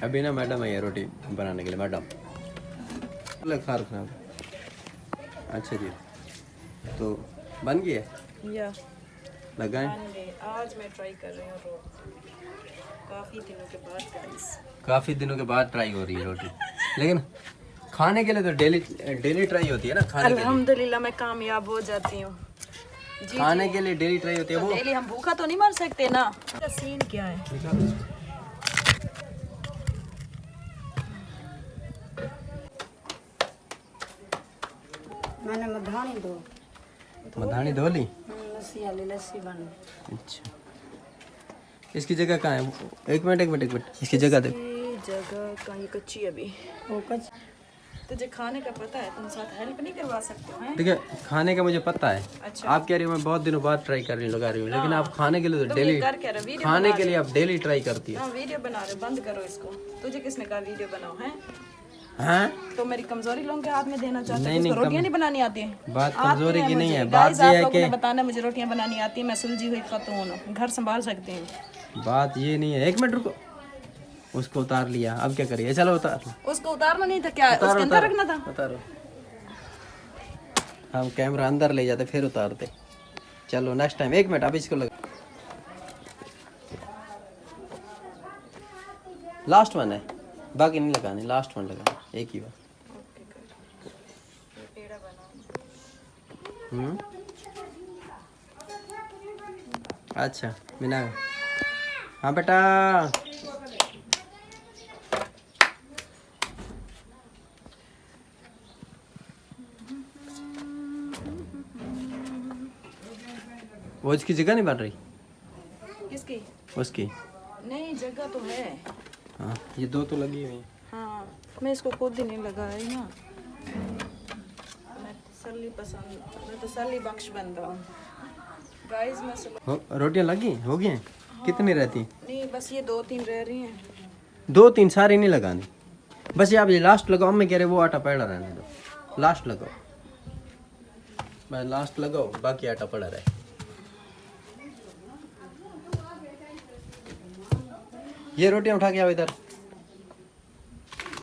अभी ना मैडम है ये रोटी बनाने के लिए, मैडम खार खराब। अच्छा जी, तो बन गई है या लगाएं। आज मैं ट्राई कर रही हूँ रोटी, काफ़ी दिनों के बाद गाइस, काफ़ी दिनों के बाद ट्राई हो रही है रोटी, लेकिन खाने के लिए तो डेली डेली ट्राई होती है ना। खाने के लिए अल्हम्दुलिल्लाह मैं कामयाब हो जाती हूँ। खाने के लिए डेली ट्राई होती है वो। डेली हम भूखा तो नहीं मर सकते ना। इसका सीन क्या है? मैंने मधानी धो ली। लस्सी वाली लस्सी बन। अच्छा, इसकी जगह कहाँ है? एक मिनट इसकी जगह देखो। जगह कहीं कच्ची अभी। वो कच्ची तुझे खाने का पता है, तुम साथ हेल्प नहीं करवा सकते हो? देखिए खाने का मुझे पता है। अच्छा। आप कह रही हो मैं बहुत दिनों बाद ट्राई कर रही हूँ, लगा रही हूँ, लेकिन आप खाने के लिए तो डेली, खाने के लिए आप डेली ट्राई करती है। हाँ वीडियो बना रहे, बंद करो इसको। तुझे किसने कहा वीडियो बनाओ है? हाँ तो मेरी कमजोरी लोगों के हाथ में देना चाहते नहीं, हो? रोटियां नहीं बनानी आती है? बात कमजोरी की नहीं है, बात गाइस ये आप है लोगों ने कि बताना मुझे रोटियां बनानी आती है, मैं सुलझी हुई खातून हूँ, घर संभाल सकती हूँ। बात ये नहीं है। एक मिनट रुको, उसको उतार लिया, अब क्या करिए? चलो उतार लो। उसको उतारना नहीं था क्या? उसके अंदर रखना था। उतारो, हम कैमरा अंदर ले जाते फिर उतारते। चलो नेक्स्ट टाइम। एक मिनट, अब इसको लगा, लास्ट वन है, बाकी नहीं लगाने, लास्ट वन लगाना एक ही बार। अच्छा बिना, हाँ बेटा वो इसकी जगह नहीं बन रही। किसकी? उसकी नहीं जगह तो है। हाँ ये दो तो लगी हुई हैं। हाँ मैं इसको खुद ही नहीं लगाई ना, मैं तसल्ली बख्श बंदा हूँ गाइस। मैं रोटियां लगी हो गई हैं? कितनी रहती हैं? नहीं बस ये 2-3 रह रही हैं। 2-3 सारी नहीं लगानी, बस ये आप ये लास्ट लगाओ। मैं कह रहे वो आटा पड़ा रहने दो, लास्ट लगाओ, मैं लास्ट लगाओ, बाकी आटा पड़ा रहे। ये रोटियां उठा के आओ इधर।